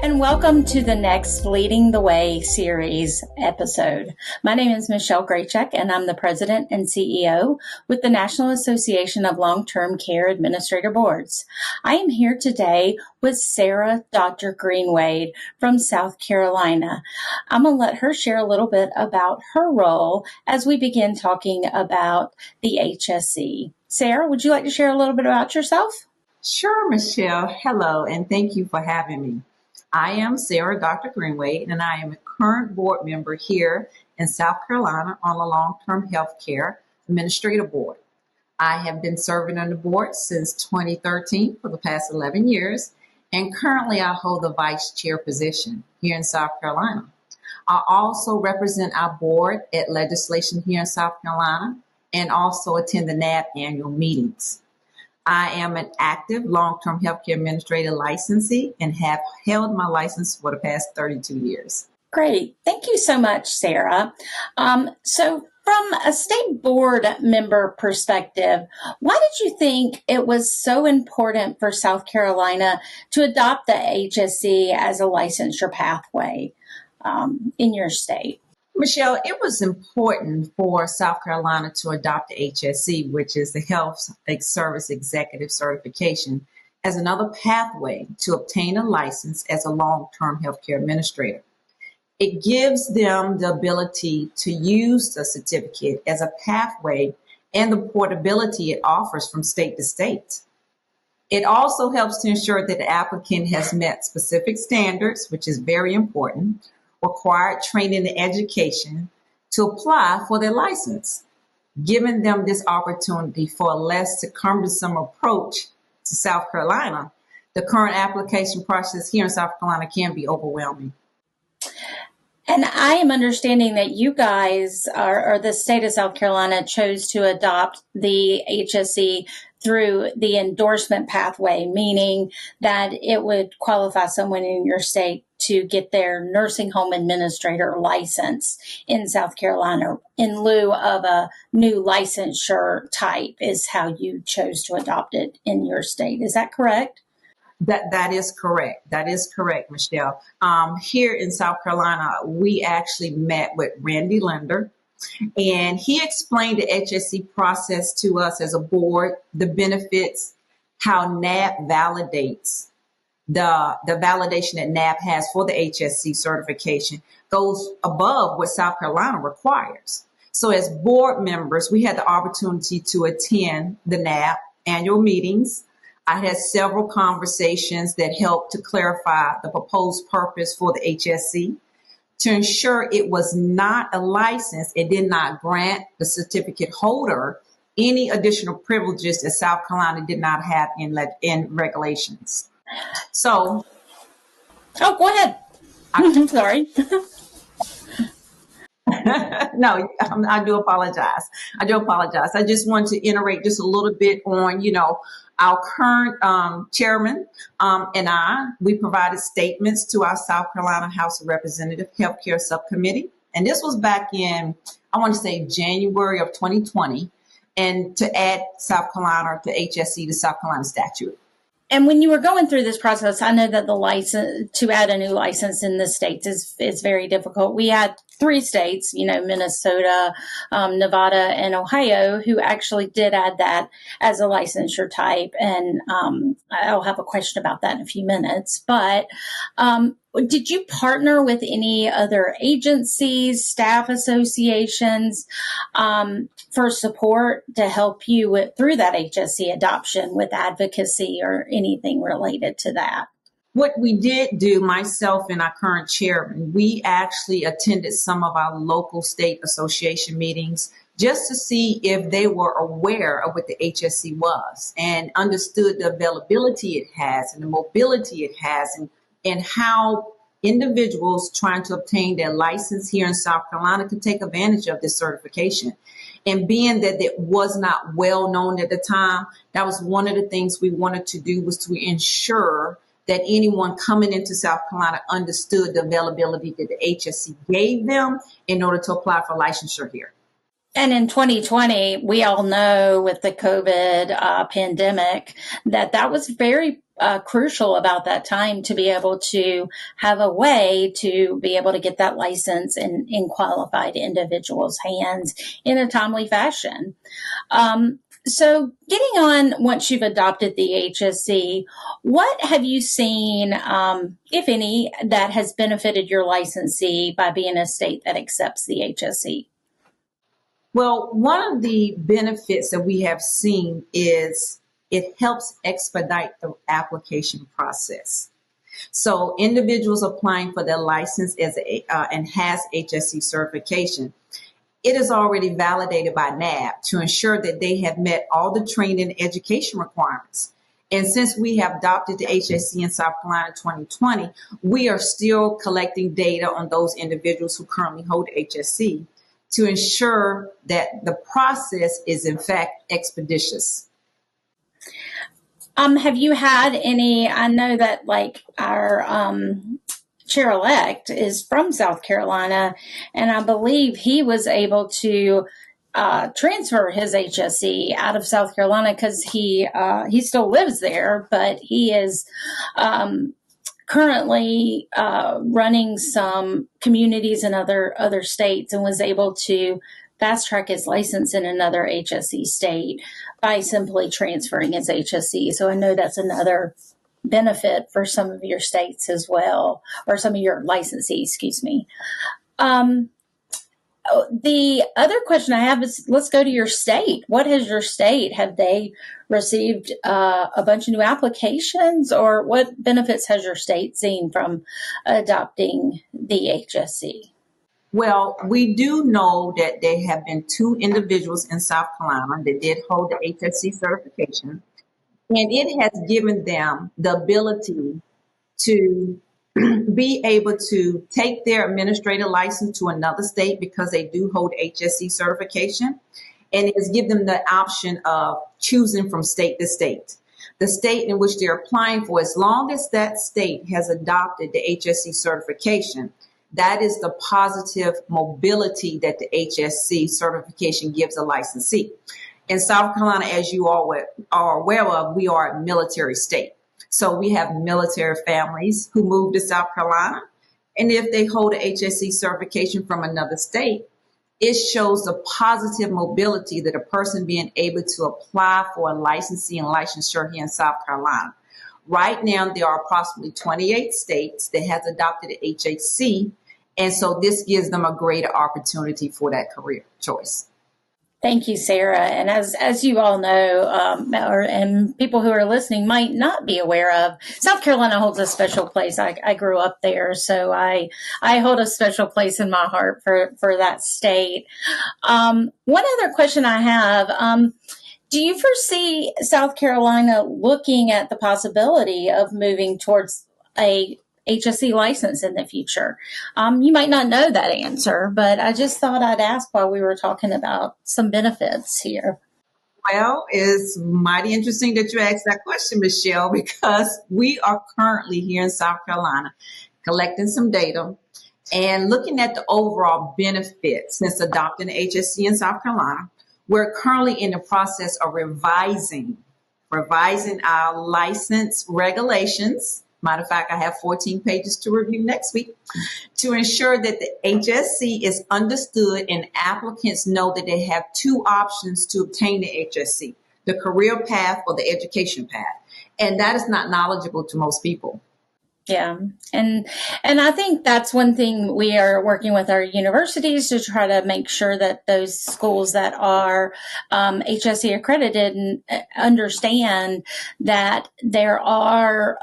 And welcome to the next Leading the Way series episode. My name is Michelle Graycheck, and I'm the President and CEO with the National Association of Long-Term Care Administrator Boards. I am here today with Sarah Doctor-Greenwade from South Carolina. I'm going to let her share a little bit about her role as we begin talking about the HSE. Sarah, would you like to share a little bit about yourself? Sure, Michelle. Hello, and thank you for having me. I am Sarah Doctor-Greenwade, and I am a current board member here in South Carolina on the Long-Term Healthcare Administrative Board. I have been serving on the board since 2013 for the past 11 years, and currently I hold the vice chair position here in South Carolina. I also represent our board at legislation here in South Carolina and also attend the NAB annual meetings. I am an active long-term healthcare administrator licensee and have held my license for the past 32 years. Great. Thank you so much, Sarah. So from a state board member perspective, why did you think it was so important for South Carolina to adopt the HSE as a licensure pathway in your state? Michelle, it was important for South Carolina to adopt the HSE, which is the Health Service Executive Certification, as another pathway to obtain a license as a long-term healthcare administrator. It gives them the ability to use the certificate as a pathway and the portability it offers from state to state. It also helps to ensure that the applicant has met specific standards, which is very important, required training and education to apply for their license, giving them this opportunity for a less cumbersome approach to South Carolina. The current application process here in South Carolina can be overwhelming. And I am understanding that you guys, or the state of South Carolina, chose to adopt the HSE through the endorsement pathway, meaning that it would qualify someone in your state to get their nursing home administrator license in South Carolina in lieu of a new licensure type is how you chose to adopt it in your state. Is that correct? That is correct. That is correct, Michelle. Here in South Carolina, we actually met with Randy Linder, and he explained the HSE process to us as a board, the benefits, how NAB validates. The validation that NAB has for the HSE certification goes above what South Carolina requires. So as board members, we had the opportunity to attend the NAB annual meetings. I had several conversations that helped to clarify the proposed purpose for the HSE. To ensure it was not a license, it did not grant the certificate holder any additional privileges that South Carolina did not have in regulations. So, go ahead. I'm sorry. No, I do apologize. I just want to iterate just a little bit on, our current chairman and we provided statements to our South Carolina House of Representatives Healthcare Subcommittee. And this was back in, I want to say, January of 2020, and to add South Carolina to HSE, the South Carolina statute. And when you were going through this process, I know that the license to add a new license in the states is very difficult. We had 3 states, Minnesota, Nevada, and Ohio, who actually did add that as a licensure type. And I'll have a question about that in a few minutes. But did you partner with any other agencies, staff associations for support to help you through that HSE adoption with advocacy or anything related to that? What we did do, myself and our current chairman, we actually attended some of our local state association meetings just to see if they were aware of what the HSE was and understood the availability it has and the mobility it has and how individuals trying to obtain their license here in South Carolina could take advantage of this certification. And being that it was not well known at the time, that was one of the things we wanted to do, was to ensure that anyone coming into South Carolina understood the availability that the HSE gave them in order to apply for licensure here. And in 2020, we all know with the COVID pandemic that was very crucial about that time to be able to have a way to be able to get that license in qualified individuals' hands in a timely fashion. So getting on, once you've adopted the HSE, what have you seen, if any, that has benefited your licensee by being a state that accepts the HSE? Well, one of the benefits that we have seen is it helps expedite the application process. So individuals applying for their license and has HSE certification, it is already validated by NAB to ensure that they have met all the training and education requirements. And since we have adopted the HSE in South Carolina 2020, we are still collecting data on those individuals who currently hold HSE to ensure that the process is in fact expeditious. Have you had any, I know that like our chair-elect is from South Carolina, and I believe he was able to transfer his HSE out of South Carolina because he still lives there, but he is currently running some communities in other states and was able to fast track his license in another HSE state by simply transferring his HSE. So I know that's another benefit for some of your states as well, or some of your licensees, excuse me. The other question I have is, let's go to your state. What has your state, have they received a bunch of new applications, or what benefits has your state seen from adopting the HSE? Well, we do know that there have been 2 individuals in South Carolina that did hold the HSE certification, and it has given them the ability to be able to take their administrative license to another state because they do hold HSE certification, and it has given them the option of choosing from state to state. The state in which they're applying for, as long as that state has adopted the HSE certification, that is the positive mobility that the HSE certification gives a licensee. In South Carolina, as you all are aware of, we are a military state. So we have military families who move to South Carolina. And if they hold a HSE certification from another state, it shows the positive mobility that a person being able to apply for a licensee and licensure here in South Carolina. Right now, there are approximately 28 states that has adopted the HSE. And so this gives them a greater opportunity for that career choice. Thank you, Sarah. And as you all know, and people who are listening might not be aware of, South Carolina holds a special place. I grew up there, so I hold a special place in my heart for that state. One other question I have, do you foresee South Carolina looking at the possibility of moving towards a HSE license in the future? You might not know that answer, but I just thought I'd ask while we were talking about some benefits here. Well, it's mighty interesting that you asked that question, Michelle, because we are currently here in South Carolina collecting some data and looking at the overall benefits since adopting the HSE in South Carolina. We're currently in the process of revising our license regulations. Matter of fact, I have 14 pages to review next week to ensure that the HSE is understood and applicants know that they have 2 options to obtain the HSE, the career path or the education path. And that is not knowledgeable to most people. Yeah. And I think that's one thing we are working with our universities to try to make sure that those schools that are HSE accredited and understand that there are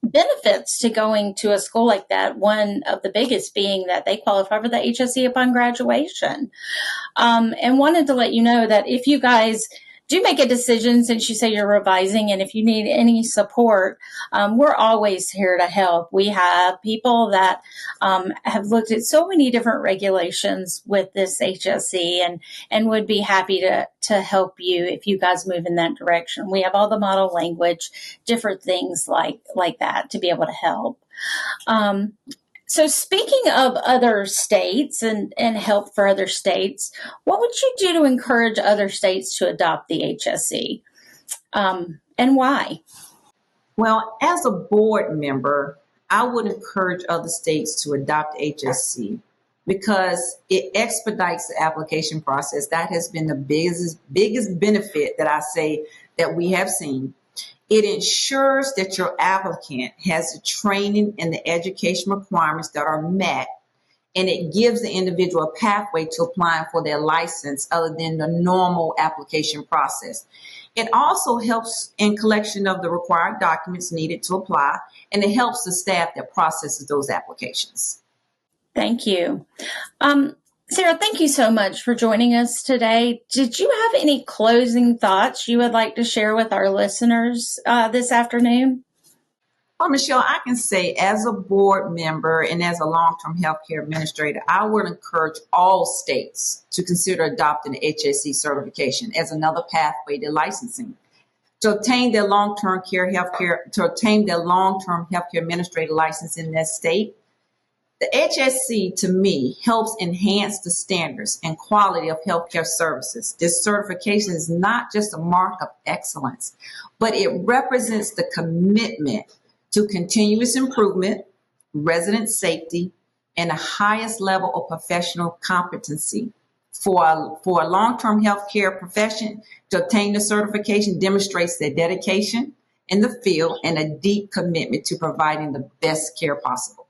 benefits to going to a school like that. One of the biggest being that they qualify for the HSE upon graduation. And wanted to let you know that if you guys do make a decision, since you say you're revising, and if you need any support, we're always here to help. We have people that have looked at so many different regulations with this HSE and would be happy to help you if you guys move in that direction. We have all the model language, different things like that to be able to help. So speaking of other states and help for other states, what would you do to encourage other states to adopt the HSE, and why? Well, as a board member, I would encourage other states to adopt HSC because it expedites the application process. That has been the biggest benefit that I say that we have seen. It ensures that your applicant has the training and the education requirements that are met, and it gives the individual a pathway to applying for their license other than the normal application process. It also helps in collection of the required documents needed to apply, and it helps the staff that processes those applications. Thank you. Sarah, thank you so much for joining us today. Did you have any closing thoughts you would like to share with our listeners this afternoon? Well, Michelle, I can say as a board member and as a long-term healthcare administrator, I would encourage all states to consider adopting the HSE certification as another pathway to licensing. To obtain their long-term healthcare administrator license in that state, the HSE, to me, helps enhance the standards and quality of healthcare services. This certification is not just a mark of excellence, but it represents the commitment to continuous improvement, resident safety, and the highest level of professional competency. For a long-term healthcare profession, to obtain the certification demonstrates their dedication in the field and a deep commitment to providing the best care possible.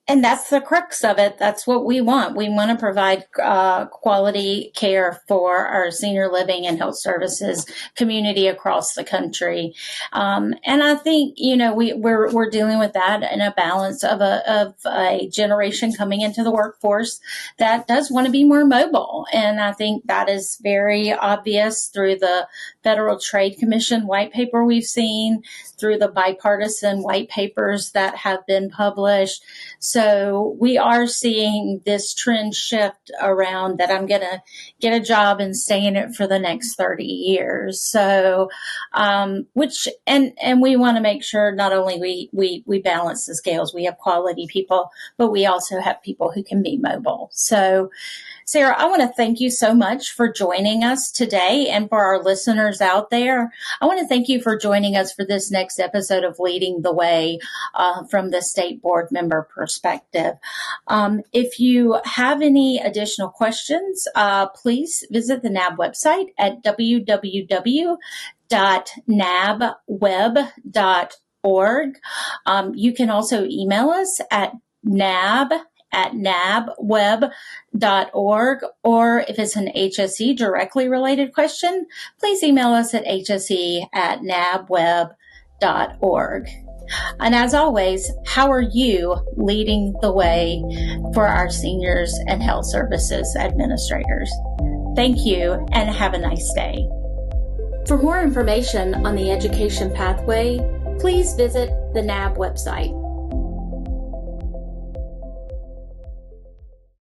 And that's the crux of it. That's what we want. We want to provide quality care for our senior living and health services community across the country. And I think, we're dealing with that in a balance of a generation coming into the workforce that does want to be more mobile. And I think that is very obvious through the Federal Trade Commission white paper we've seen, through the bipartisan white papers that have been published. So we are seeing this trend shift around that I'm going to get a job and stay in it for the next 30 years. So, and we want to make sure not only we balance the scales, we have quality people, but we also have people who can be mobile. So, Sarah, I want to thank you so much for joining us today, and for our listeners out there, I want to thank you for joining us for this next episode of Leading the Way from the state board member perspective. If you have any additional questions, please visit the NAB website at www.nabweb.org. You can also email us at nabweb.org, or if it's an HSE directly related question, please email us at hse@nabweb.org. And as always, how are you leading the way for our seniors and health services administrators? Thank you, and have a nice day. For more information on the education pathway, please visit the NAB website.